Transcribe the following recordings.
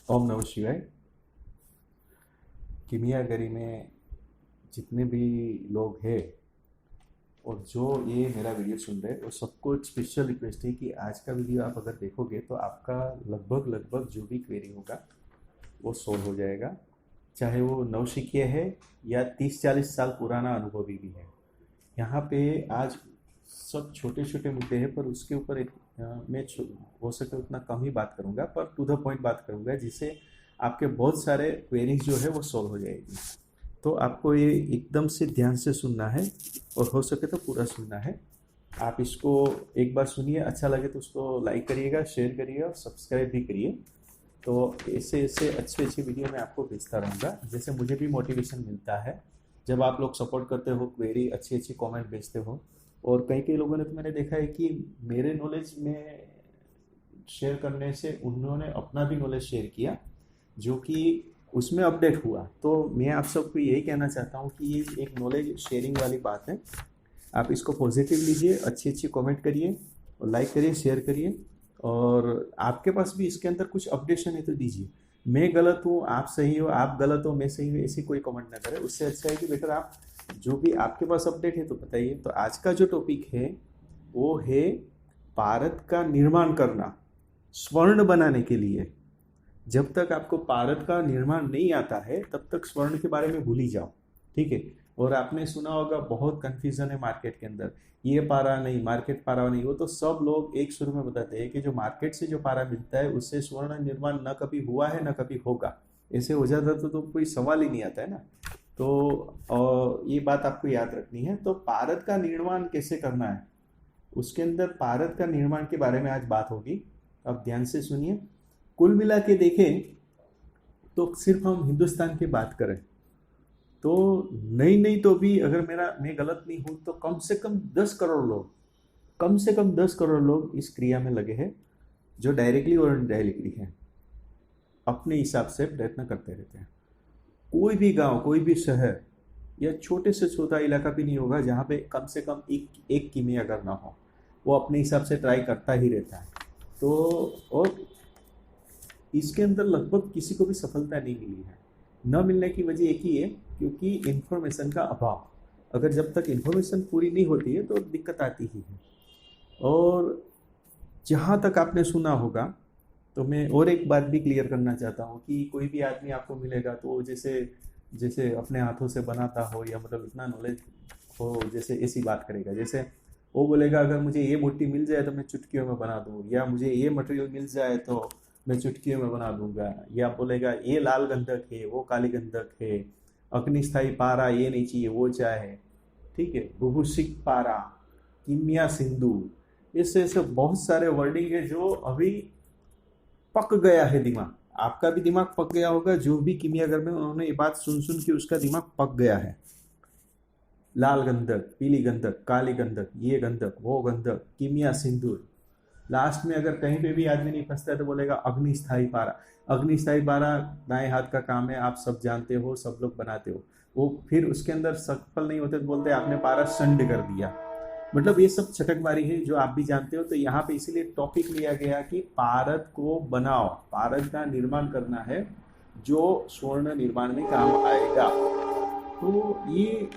ओम नमः शिवाय। किमियागरी में जितने भी लोग हैं और जो ये मेरा वीडियो सुन रहे हैं वो सबको एक स्पेशल रिक्वेस्ट है कि आज का वीडियो आप अगर देखोगे तो आपका लगभग लगभग जो भी क्वेरी होगा वो सोल्व हो जाएगा, चाहे वो नौसिखिया है या 30-40 साल पुराना अनुभवी भी है। यहाँ पे आज सब छोटे छोटे मुद्दे हैं, पर उसके ऊपर मैं हो सके उतना कम ही बात करूँगा, पर टू द पॉइंट बात करूँगा जिससे आपके बहुत सारे क्वेरीज जो है वो सॉल्व हो जाएगी। तो आपको ये एकदम से ध्यान से सुनना है और हो सके तो पूरा सुनना है। आप इसको एक बार सुनिए, अच्छा लगे तो उसको लाइक करिएगा, शेयर करिएगा और सब्सक्राइब भी करिए। तो ऐसे ऐसे अच्छे अच्छे वीडियो मैं आपको भेजता रहूँगा, जैसे मुझे भी मोटिवेशन मिलता है जब आप लोग सपोर्ट करते हो, क्वेरी अच्छी अच्छी कमेंट भेजते हो। और कई कई लोगों ने तो मैंने देखा है कि मेरे नॉलेज में शेयर करने से उन्होंने अपना भी नॉलेज शेयर किया, जो कि उसमें अपडेट हुआ। तो मैं आप सबको यही कहना चाहता हूँ कि ये एक नॉलेज शेयरिंग वाली बात है। आप इसको पॉजिटिव लीजिए, अच्छी अच्छी कमेंट करिए और लाइक करिए, शेयर करिए। और आपके पास भी इसके अंदर कुछ अपडेशन है तो दीजिए। मैं गलत हूँ, आप सही हो, आप गलत हो, मैं सही हूँ, ऐसी कोई कमेंट ना करें। उससे अच्छा है कि बेटर आप जो भी आपके पास अपडेट है तो बताइए। तो आज का जो टॉपिक है वो है भारत का निर्माण करना स्वर्ण बनाने के लिए। जब तक आपको भारत का निर्माण नहीं आता है तब तक स्वर्ण के बारे में भूल ही जाओ, ठीक है। और आपने सुना होगा बहुत कंफ्यूजन है मार्केट के अंदर, ये पारा नहीं, मार्केट पारा नहीं। वो तो सब लोग एक शुरू में बताते हैं कि जो मार्केट से जो पारा मिलता है उससे स्वर्ण निर्माण न कभी हुआ है न कभी होगा। ऐसे हो जाता तो कोई सवाल ही नहीं आता है ना। तो ये बात आपको याद रखनी है। तो भारत का निर्माण कैसे करना है, उसके अंदर भारत का निर्माण के बारे में आज बात होगी। अब ध्यान से सुनिए। कुल मिला के देखें तो सिर्फ हम हिंदुस्तान की बात करें तो नहीं नहीं तो भी, अगर मैं गलत नहीं हूं तो कम से कम 10 करोड़ लोग, कम से कम 10 करोड़ लोग इस क्रिया में लगे हैं, जो डायरेक्टली और इनडायरेक्टली हैं, अपने हिसाब से प्रयत्न करते रहते हैं। कोई भी गांव, कोई भी शहर या छोटे से छोटा इलाका भी नहीं होगा जहाँ पे कम से कम एक कीमिया अगर ना हो, वो अपने हिसाब से ट्राई करता ही रहता है। तो और इसके अंदर लगभग किसी को भी सफलता नहीं मिली है। न मिलने की वजह एक ही है, क्योंकि इन्फॉर्मेशन का अभाव। अगर जब तक इन्फॉर्मेशन पूरी नहीं होती है तो दिक्कत आती ही है। और जहाँ तक आपने सुना होगा, तो मैं और एक बात भी क्लियर करना चाहता हूँ कि कोई भी आदमी आपको मिलेगा तो जैसे जैसे अपने हाथों से बनाता हो या मतलब इतना नॉलेज हो, जैसे ऐसी बात करेगा। जैसे वो बोलेगा अगर मुझे ये मूर्ति मिल जाए तो मैं चुटकियों में बना दूँ, या मुझे ये मटेरियल मिल जाए तो मैं चुटकियों में बना दूंगा। या बोलेगा ये लाल गंधक है, वो काली गंधक है, अग्निस्थाई पारा ये नहीं चाहिए, वो चाहे, ठीक है, बुभुषिक पारा, किमिया सिंधु, ऐसे ऐसे बहुत सारे वर्डिंग है जो अभी पक गया है दिमाग। आपका भी दिमाग पक गया होगा, जो भी किमियागर में उन्होंने ये बात सुन सुन के उसका दिमाग पक गया है। लाल गंधक, पीली गंधक, काली गंधक, ये गंधक, वो गंधक, किमिया सिंदूर। लास्ट में अगर कहीं पे भी आदमी नहीं फंसता है तो बोलेगा अग्निस्थाई पारा। अग्निस्थाई पारा दाएं हाथ का काम है, आप सब जानते हो, सब लोग बनाते हो। वो फिर उसके अंदर सफल नहीं होते तो बोलते हैं आपने पारा संड कर दिया। मतलब ये सब छटकबारी है जो आप भी जानते हो। तो यहाँ पे इसीलिए टॉपिक लिया गया कि भारत को बनाओ, भारत का निर्माण करना है जो स्वर्ण निर्माण में काम आएगा। तो ये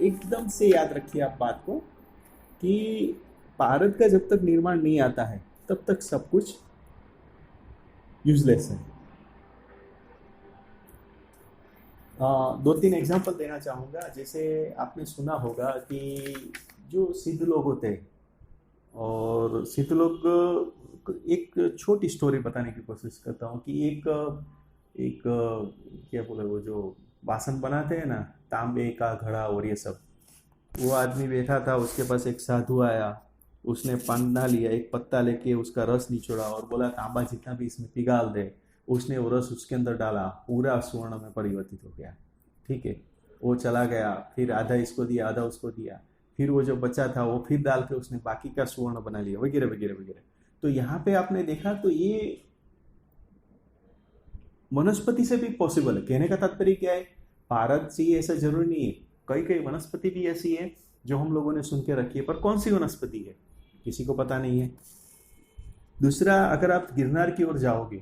एकदम से याद रखिए आप बात को कि भारत का जब तक निर्माण नहीं आता है तब तक सब कुछ यूजलेस है। 2-3 एग्जांपल देना चाहूँगा। जैसे आपने सुना होगा कि जो सिद्ध लोग होते हैं, और सिद्ध लोग, एक छोटी स्टोरी बताने की कोशिश करता हूँ कि एक एक क्या बोले, वो जो बासन बनाते हैं ना, तांबे का घड़ा और ये सब, वो आदमी बैठा था, उसके पास एक साधु आया। उसने पन्ना लिया, एक पत्ता लेके उसका रस निचोड़ा और बोला तांबा जितना भी इसमें पिघाल दे। उसने वो रस उसके अंदर डाला, पूरा स्वर्ण में परिवर्तित हो गया, ठीक है। वो चला गया, फिर आधा इसको दिया, आधा उसको दिया, फिर वो जो बचा था वो फिर डाल के उसने बाकी का स्वर्ण बना लिया, वगैरह वगैरह वगैरह। तो यहाँ पे आपने देखा तो ये वनस्पति से भी पॉसिबल है। कहने का तात्पर्य क्या है, भारत से ही ऐसा जरूरी नहीं है, कई कई वनस्पति भी ऐसी है जो हम लोगों ने सुन के रखी है, पर कौन सी वनस्पति है किसी को पता नहीं है। दूसरा, अगर आप गिरनार की ओर जाओगे,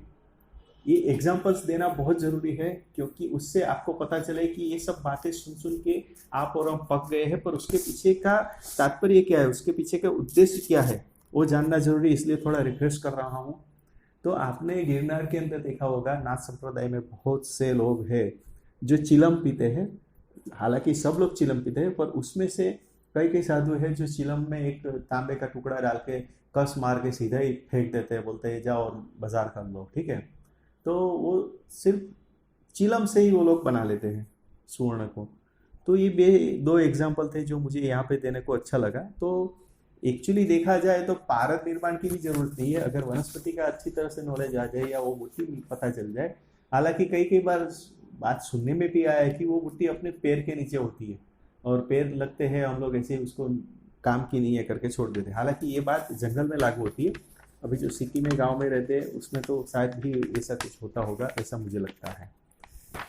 ये एग्जाम्पल्स देना बहुत ज़रूरी है, क्योंकि उससे आपको पता चले कि ये सब बातें सुन सुन के आप और हम पक गए हैं, पर उसके पीछे का तात्पर्य क्या है, उसके पीछे का उद्देश्य क्या है, वो जानना जरूरी, इसलिए थोड़ा रिफ्रेश कर रहा हूँ। तो आपने गिरनार के अंदर देखा होगा, नाथ संप्रदाय में बहुत से लोग हैं जो चिलम पीते हैं। हालांकि सब लोग चिलम पीते हैं, पर उसमें से कई कई साधु हैं जो चिलम में एक तांबे का टुकड़ा डाल के कस मार के सीधा ही फेंक देते हैं, बोलते हैं जाओ और बाजार कर लो, ठीक है। तो वो सिर्फ चिलम से ही वो लोग बना लेते हैं सुवर्ण को। तो ये दो एग्जाम्पल थे जो मुझे यहाँ पे देने को अच्छा लगा। तो एक्चुअली देखा जाए तो पारद निर्माण की भी जरूरत नहीं है, अगर वनस्पति का अच्छी तरह से नॉलेज आ जाए या वो मूर्ति पता चल जाए। हालांकि कई कई बार बात सुनने में भी आया है कि वो मूर्ति अपने पैर के नीचे होती है और पैर लगते हैं, हम लोग ऐसे ही उसको काम की नहीं है करके छोड़ देते हैं। हालांकि ये बात जंगल में लागू होती है, अभी जो सिटी में गांव में रहते हैं उसमें तो शायद भी ऐसा कुछ होता होगा, ऐसा मुझे लगता है।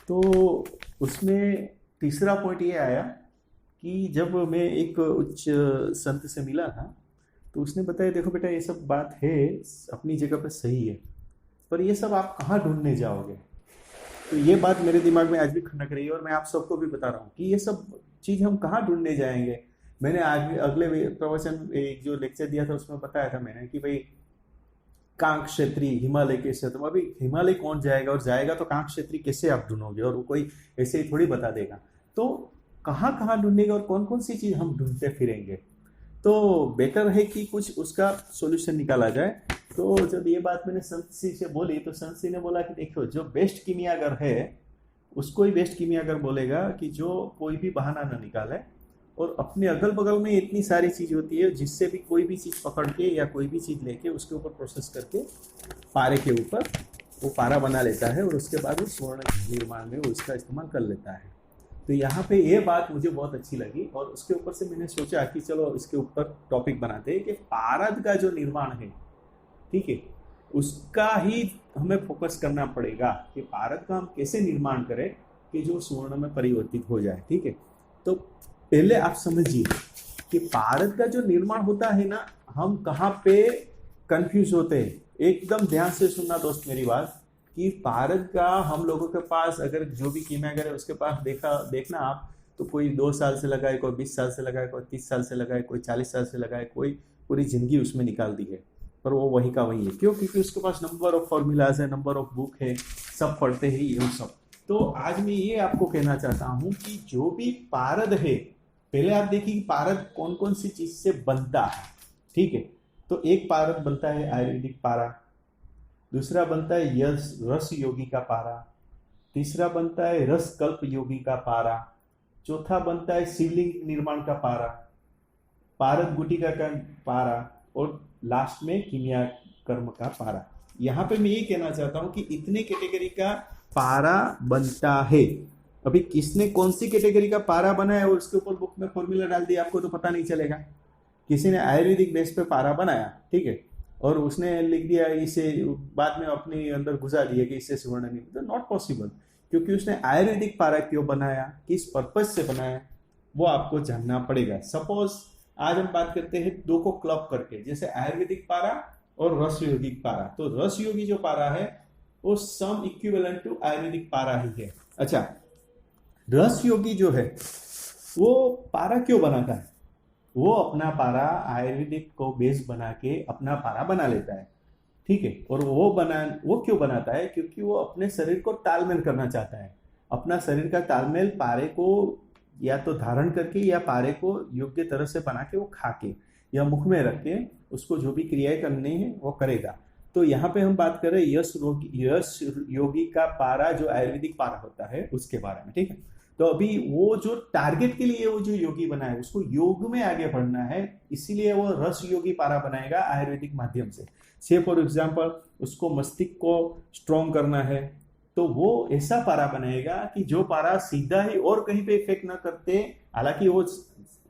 तो उसमें तीसरा पॉइंट ये आया कि जब मैं एक उच्च संत से मिला था, तो उसने बताया देखो बेटा ये सब बात है अपनी जगह पर सही है, पर ये सब आप कहाँ ढूंढने जाओगे। तो ये बात मेरे दिमाग में आज भी खनक रही है और मैं आप सबको भी बता रहा हूँ कि ये सब चीज़ हम कहाँ ढूंढने जाएंगे। मैंने आज अगले प्रवचन एक जो लेक्चर दिया था उसमें बताया था मैंने कि भाई कांक क्षेत्रीय हिमालय के क्षेत्र में, अभी हिमालय कौन जाएगा, और जाएगा तो कांक क्षेत्रीय कैसे आप ढूंढोगे, और वो कोई ऐसे ही थोड़ी बता देगा। तो कहाँ कहाँ ढूंढेगा और कौन कौन सी चीज़ हम ढूंढते फिरेंगे। तो बेटर है कि कुछ उसका सॉल्यूशन निकाला जाए। तो जब ये बात मैंने संत सी से बोली तो संत सी ने बोला कि देखो जो बेस्ट कीमियागर है उसको ही बेस्ट कीमियागर बोलेगा कि जो कोई भी बहाना ना निकाले, और अपने अगल बगल में इतनी सारी चीज़ होती है जिससे भी कोई भी चीज़ पकड़ के या कोई भी चीज़ लेके उसके ऊपर प्रोसेस करके पारे के ऊपर वो पारा बना लेता है, और उसके बाद वो स्वर्ण निर्माण में वो इसका इस्तेमाल कर लेता है। तो यहाँ पे ये बात मुझे बहुत अच्छी लगी, और उसके ऊपर से मैंने सोचा कि चलो इसके ऊपर टॉपिक बनाते हैं कि पारद का जो निर्माण है, ठीक है, उसका ही हमें फोकस करना पड़ेगा कि पारद का हम कैसे निर्माण करें कि जो स्वर्ण में परिवर्तित हो जाए, ठीक है। तो पहले आप समझिए कि पारद का जो निर्माण होता है ना, हम कहाँ पे कंफ्यूज होते हैं। एकदम ध्यान से सुनना दोस्त मेरी बात, कि पारद का हम लोगों के पास अगर जो भी कीमियागर है उसके पास देखना आप, तो कोई 2 साल से लगाए, कोई 20 साल से लगाए, कोई 30 साल से लगाए, कोई 40 साल से लगाए, कोई पूरी जिंदगी उसमें निकाल दी है, पर वो वही का वही है। क्यों? क्योंकि उसके पास नंबर ऑफ फॉर्मूलाज है, नंबर ऑफ बुक है, सब पढ़ते ही ये सब। तो आज मैं ये आपको कहना चाहता हूँ कि जो भी पारद है, पहले आप देखिए कि पारद कौन कौन सी चीज से बनता है, ठीक है। तो एक पारद बनता है आयुर्वेदिक पारा, दूसरा बनता है रस योगी का पारा, तीसरा बनता है रस कल्प योगी का पारा, चौथा बनता है शिवलिंग निर्माण का पारा, पारद गुटिका का पारा, और लास्ट में कीमिया कर्म का पारा। यहाँ पे मैं ये कहना चाहता हूँ कि इतने कैटेगरी का पारा बनता है। अभी किसने कौन सी कैटेगरी का पारा बनाया और उसके ऊपर बुक में फॉर्मूला डाल दिया आपको तो पता नहीं चलेगा। किसी ने आयुर्वेदिक बेस पे पारा बनाया, ठीक है, और उसने लिख दिया इसे, बाद में अपने अंदर घुसा दिया कि इससे सुवर्ण नहीं, तो नॉट पॉसिबल। क्योंकि उसने आयुर्वेदिक पारा क्यों बनाया, किस पर्पज से बनाया, वो आपको जानना पड़ेगा। सपोज आज हम बात करते हैं दो को क्लब करके, जैसे आयुर्वेदिक पारा और रस योगिक पारा। तो रस योगी जो पारा है वो सम इक्विवेलेंट टू आयुर्वेदिक पारा ही है। अच्छा, रस योगी जो है वो पारा क्यों बनाता है, वो अपना पारा आयुर्वेदिक को बेस बना के अपना पारा बना लेता है, ठीक है। और वो क्यों बनाता है, क्योंकि वो अपने शरीर को तालमेल करना चाहता है। अपना शरीर का तालमेल पारे को या तो धारण करके या पारे को योग्य तरह से बना के वो खा के या मुख में रख के उसको जो भी क्रियाएं करनी है वो करेगा। तो यहाँ पे हम बात कर रहे हैं यश योगी का पारा जो आयुर्वेदिक पारा होता है उसके बारे में, ठीक है। तो अभी वो जो टारगेट के लिए वो जो योगी बना है उसको योग में आगे बढ़ना है, इसीलिए वो रस योगी पारा बनाएगा आयुर्वेदिक माध्यम से। से फॉर एग्जाम्पल उसको मस्तिष्क को स्ट्रॉन्ग करना है, तो वो ऐसा पारा बनाएगा कि जो पारा सीधा ही और कहीं पे इफेक्ट ना करते, हालांकि वो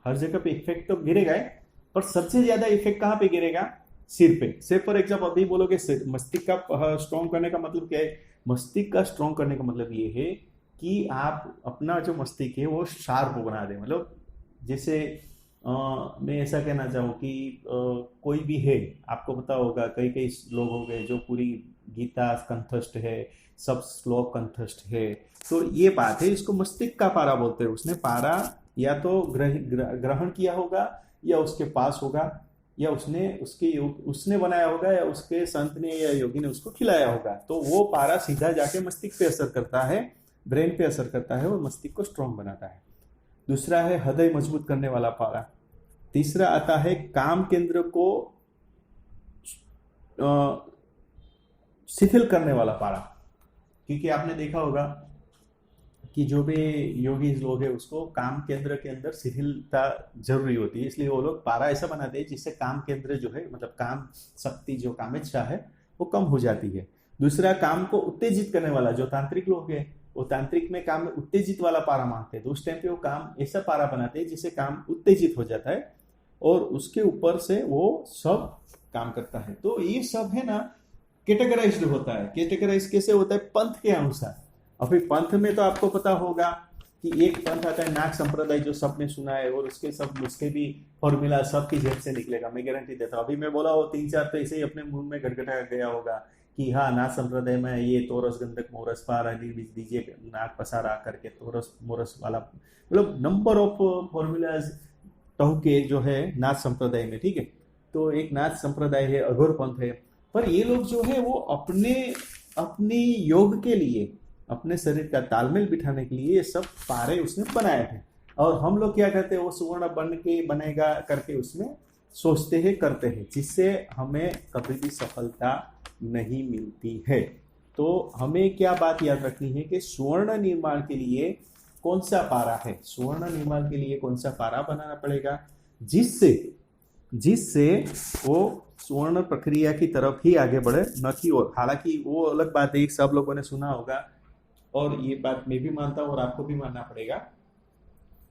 हर जगह पे इफेक्ट तो गिरेगा है, पर सबसे ज्यादा इफेक्ट कहाँ पे गिरेगा, सिर पे। से फॉर एग्जाम्पल अभी बोलोगे मस्तिष्क का स्ट्रॉन्ग करने का मतलब क्या है, मस्तिष्क का स्ट्रॉन्ग करने का मतलब ये है कि आप अपना जो मस्तिष्क है वो शार्प बना दें। मतलब जैसे मैं ऐसा कहना चाहूँ कि कोई भी है, आपको पता होगा कई कई लोग हो गए जो पूरी गीता कंठस्थ है, सब श्लोक कंठस्थ है। तो ये बात है, इसको मस्तिष्क का पारा बोलते हैं। उसने पारा या तो ग्रहण किया होगा, या उसके पास होगा, या उसने बनाया होगा, या उसके संत ने या योगी ने उसको खिलाया होगा। तो वो पारा सीधा जाके मस्तिष्क पे असर करता है, ब्रेन पे असर करता है और मस्तिष्क को स्ट्रांग बनाता है। दूसरा है हृदय मजबूत करने वाला पारा। तीसरा आता है काम केंद्र को शिथिल करने वाला पारा। क्योंकि आपने देखा होगा कि जो भी योगी लोग हैं उसको काम केंद्र के अंदर शिथिलता जरूरी होती है, इसलिए वो लोग पारा ऐसा बनाते हैं जिससे काम केंद्र जो है, मतलब काम शक्ति, जो कामेच्छा है, वो कम हो जाती है। दूसरा, काम को उत्तेजित करने वाला, जो तांत्रिक लोग हैं वो तांत्रिक में काम में उत्तेजित वाला पारा मांगते हैं। तो उस टाइम पे वो काम ऐसा पारा बनाते हैं जिससे काम उत्तेजित हो जाता है और उसके ऊपर से वो सब काम करता है। तो ये सब है ना कैटेगराइज्ड होता है। कैटेगराइज कैसे होता है? पंथ के अनुसार। अभी पंथ में तो आपको पता होगा कि एक पंथ आता है नाग संप्रदाय, जो सबने सुना है, और उसके भी फॉर्मूला सबकी जेब से निकलेगा, मैं गारंटी देता हूँ। अभी मैं बोला वो 3-4 तो ऐसे ही अपने मुंह में गटगटा गया होगा कि हाँ, नाग संप्रदाय में ये तोरस गंधक मोरस पार आदि बीज दीजिए, नाग पसारा करके तोरस मोरस वाला, मतलब नंबर ऑफ फॉर्मूलाज के जो है नाथ संप्रदाय में, ठीक है। तो एक नाथ संप्रदाय है, अघोर पंथ है। पर ये लोग जो है वो अपने योग के लिए, अपने शरीर का तालमेल बिठाने के लिए ये सब पारे उसने बनाए थे। और हम लोग क्या करते हैं, वो सुवर्ण बन के बनेगा करके उसमें सोचते हैं, करते हैं, जिससे हमें कभी भी सफलता नहीं मिलती है। तो हमें क्या बात याद रखनी है कि स्वर्ण निर्माण के लिए कौन सा पारा है, स्वर्ण निर्माण के लिए कौन सा पारा बनाना पड़ेगा, जिससे वो स्वर्ण प्रक्रिया की तरफ ही आगे बढ़े, न कि और। हालांकि वो अलग बात है, सब लोगों ने सुना होगा और ये बात मैं भी मानता हूँ और आपको भी मानना पड़ेगा।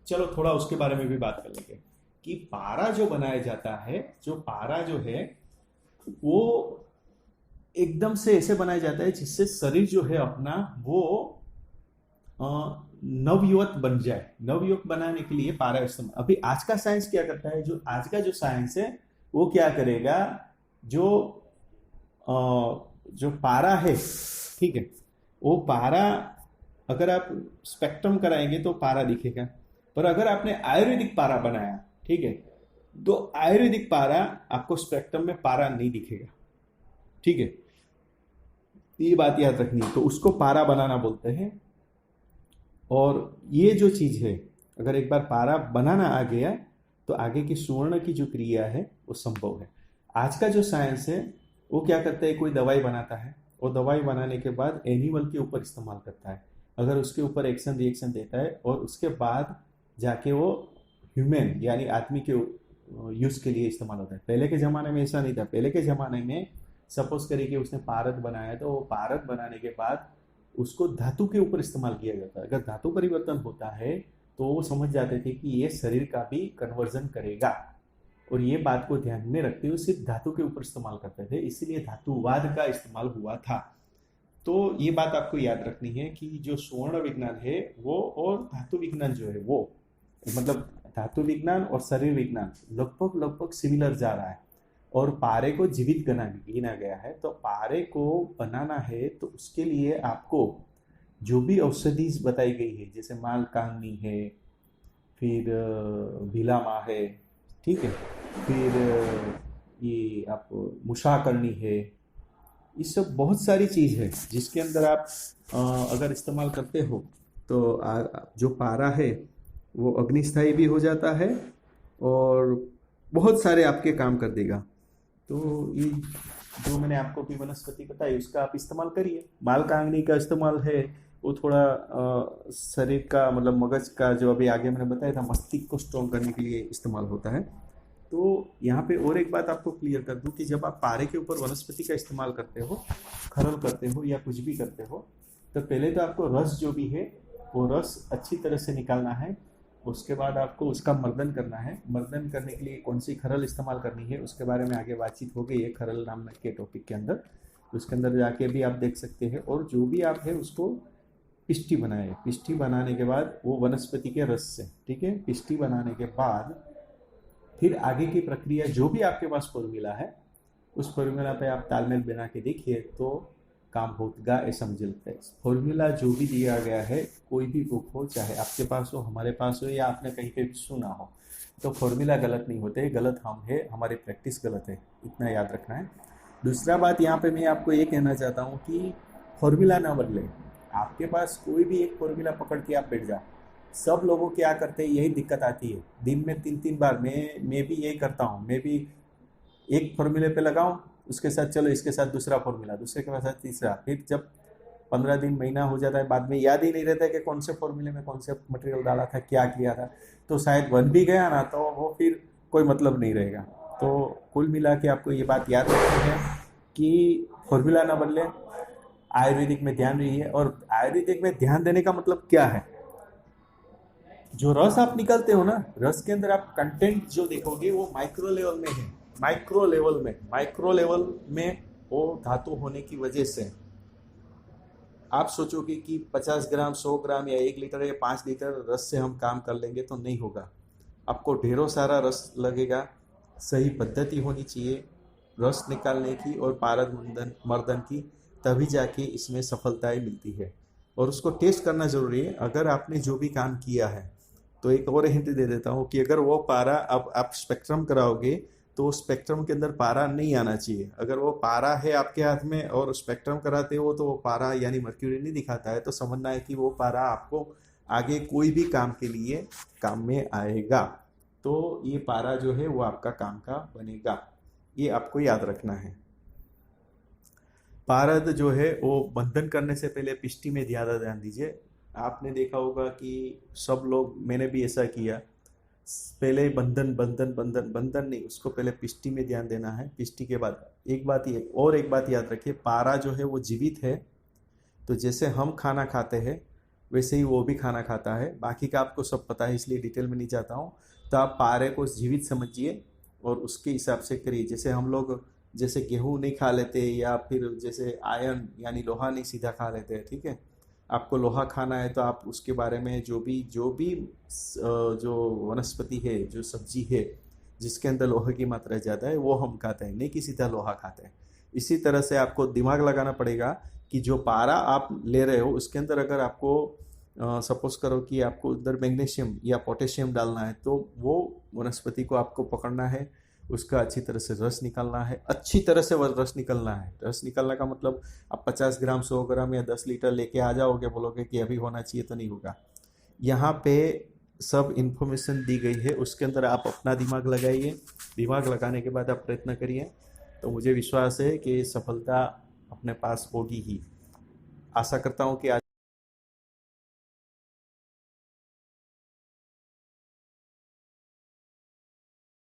चलो थोड़ा उसके बारे में भी बात कर लेंगे कि पारा जो बनाया जाता है, जो पारा जो है वो एकदम से ऐसे बनाया जाता है जिससे शरीर जो है अपना वो नवयुवक बन जाए। नवयुवक बनाने के लिए पारा इस्तेमाल। अभी आज का साइंस क्या करता है, जो आज का जो साइंस है वो क्या करेगा, जो पारा है, ठीक है, वो पारा अगर आप स्पेक्ट्रम कराएंगे तो पारा दिखेगा। पर अगर आपने आयुर्वेदिक पारा बनाया, ठीक है, तो आयुर्वेदिक पारा आपको स्पेक्ट्रम में पारा नहीं दिखेगा, ठीक है। ये बात याद रखनी है। तो उसको पारा बनाना बोलते हैं। और ये जो चीज है, अगर एक बार पारा बनाना आ गया तो आगे की सुवर्ण की जो क्रिया है वो संभव है। आज का जो साइंस है वो क्या करता है, कोई दवाई बनाता है और दवाई बनाने के बाद एनिमल के ऊपर इस्तेमाल करता है। अगर उसके ऊपर एक्शन रिएक्शन देता है और उसके बाद जाके वो ह्यूमन यानी आदमी के यूज के लिए इस्तेमाल होता है। पहले के ज़माने में ऐसा नहीं था। पहले के ज़माने में सपोज करिए कि उसने पारद बनाया, तो वो पारद बनाने के बाद उसको धातु के ऊपर इस्तेमाल किया जाता है। अगर धातु परिवर्तन होता है तो वो समझ जाते थे कि ये शरीर का भी कन्वर्जन करेगा, और ये बात को ध्यान में रखते हुए सिर्फ धातु के ऊपर इस्तेमाल करते थे, इसीलिए धातुवाद का इस्तेमाल हुआ था। तो ये बात आपको याद रखनी है कि जो स्वर्ण विज्ञान है वो और धातु विज्ञान जो है वो, मतलब धातु विज्ञान और शरीर विज्ञान लगभग सिमिलर जा रहा है। और पारे को जीवित गिना गया है। तो पारे को बनाना है तो उसके लिए आपको जो भी औषधि बताई गई है, जैसे मालकांगनी है, फिर भीलामा है, ठीक है, फिर ये आप मुशाकर्णी है, ये सब बहुत सारी चीज़ है जिसके अंदर आप अगर इस्तेमाल करते हो तो जो पारा है वो अग्निस्थायी भी हो जाता है और बहुत सारे आपके काम कर देगा। तो ये जो मैंने आपको भी वनस्पति बताई उसका आप इस्तेमाल करिए। मालकांगनी का इस्तेमाल है वो थोड़ा शरीर का, मतलब मगज का, जो अभी आगे मैंने बताया था, मस्तिष्क को स्ट्रॉन्ग करने के लिए इस्तेमाल होता है। तो यहाँ पे और एक बात आपको क्लियर कर दूं कि जब आप पारे के ऊपर वनस्पति का इस्तेमाल करते हो, खरल करते हो या कुछ भी करते हो, तो पहले तो आपको रस जो भी है वो रस अच्छी तरह से निकालना है। उसके बाद आपको उसका मर्दन करना है। मर्दन करने के लिए कौन सी खरल इस्तेमाल करनी है उसके बारे में आगे बातचीत हो गई है खरल नाम के टॉपिक के अंदर। उसके अंदर जाके भी आप देख सकते हैं। और जो भी आप है उसको पिष्टी बनाए। पिष्टी बनाने के बाद वो वनस्पति के रस से, ठीक है, पिष्टी बनाने के बाद फिर आगे की प्रक्रिया जो भी आपके पास फॉर्मूला है उस फॉर्मूला पे आप तालमेल बना के देखिए तो काम होगा ऐसा मुझे लगता है। फॉर्मूला जो भी दिया गया है, कोई भी बुक हो, चाहे आपके पास हो, हमारे पास हो, या आपने कहीं पे सुना हो, तो फॉर्मूला गलत नहीं होते, गलत हम है, हमारी प्रैक्टिस गलत है, इतना याद रखना है। दूसरा बात यहाँ पे मैं आपको ये कहना चाहता हूँ कि फॉर्मूला ना बदले। आपके पास कोई भी एक फॉर्मूला पकड़ के आप बैठ जाओ। सब लोगों क्या करते हैं, यही दिक्कत आती है। दिन में 3-3 बार मैं भी यही करता हूँ। मैं भी एक फॉर्मूले पे लगाऊं, उसके साथ चलो इसके साथ दूसरा फॉर्मूला, दूसरे के साथ तीसरा, फिर जब 15 दिन महीना हो जाता है, बाद में याद ही नहीं रहता है कि कौन से फॉर्मूले में कौन से मटेरियल डाला था, क्या किया था। तो शायद बन भी गया ना, तो वो फिर कोई मतलब नहीं रहेगा। तो कुल मिला के आपको ये बात याद रखनी है कि फॉर्मूला ना बदले, आयुर्वेदिक में ध्यान रहिए। और आयुर्वेदिक में ध्यान देने का मतलब क्या है, जो रस आप निकलते हो ना, रस के अंदर आप कंटेंट जो देखोगे वो माइक्रो लेवल में है। माइक्रो लेवल में वो धातु होने की वजह से आप सोचोगे कि 50 ग्राम, 100 ग्राम या 1 लीटर या 5 लीटर रस से हम काम कर लेंगे, तो नहीं होगा। आपको ढेरों सारा रस लगेगा। सही पद्धति होनी चाहिए रस निकालने की और पारद मर्दन की, तभी जाके इसमें सफलताएं मिलती है। और उसको टेस्ट करना जरूरी है। अगर आपने जो भी काम किया है, तो एक और हिंट दे देता हूँ कि अगर वो पारा अब आप स्पेक्ट्रम कराओगे, तो स्पेक्ट्रम के अंदर पारा नहीं आना चाहिए। अगर वो पारा है आपके हाथ में और स्पेक्ट्रम कराते हो, तो वो पारा यानी मर्क्यूरी नहीं दिखाता है, तो समझना है कि वो पारा आपको आगे कोई भी काम के लिए काम में आएगा। तो ये पारा जो है वो आपका काम का बनेगा, ये आपको याद रखना है। पारद जो है वो बंधन करने से पहले पिष्टि में ज़्यादा ध्यान दीजिए। आपने देखा होगा कि सब लोग, मैंने भी ऐसा किया, पहले बंधन बंधन बंधन बंधन नहीं, उसको पहले पिष्टि में ध्यान देना है। पिष्टि के बाद एक बात याद रखिए, पारा जो है वो जीवित है। तो जैसे हम खाना खाते हैं वैसे ही वो भी खाना खाता है। बाकी का आपको सब पता है, इसलिए डिटेल में नहीं जाता हूँ। तो आप पारे को जीवित समझिए और उसके हिसाब से करिए। जैसे हम लोग जैसे गेहूं नहीं खा लेते, या फिर जैसे आयरन यानी लोहा नहीं सीधा खा लेते हैं, ठीक है। आपको लोहा खाना है तो आप उसके बारे में जो भी जो वनस्पति है, जो सब्जी है जिसके अंदर लोहे की मात्रा ज़्यादा है, वो हम खाते हैं, नहीं कि सीधा लोहा खाते हैं। इसी तरह से आपको दिमाग लगाना पड़ेगा कि जो पारा आप ले रहे हो उसके अंदर अगर आपको सपोज करो कि आपको उधर मैग्नीशियम या पोटेशियम डालना है, तो वो वनस्पति को आपको पकड़ना है, उसका अच्छी तरह से रस निकालना है। अच्छी तरह से रस निकलना है। रस निकालने का मतलब आप 50 ग्राम, 100 ग्राम या 10 लीटर लेके आ जाओगे, बोलोगे कि अभी होना चाहिए, तो नहीं होगा। यहाँ पे सब इन्फॉर्मेशन दी गई है, उसके अंदर आप अपना दिमाग लगाइए। दिमाग लगाने के बाद आप प्रयत्न करिए, तो मुझे विश्वास है कि सफलता अपने पास होगी ही। आशा करता हूँ कि आज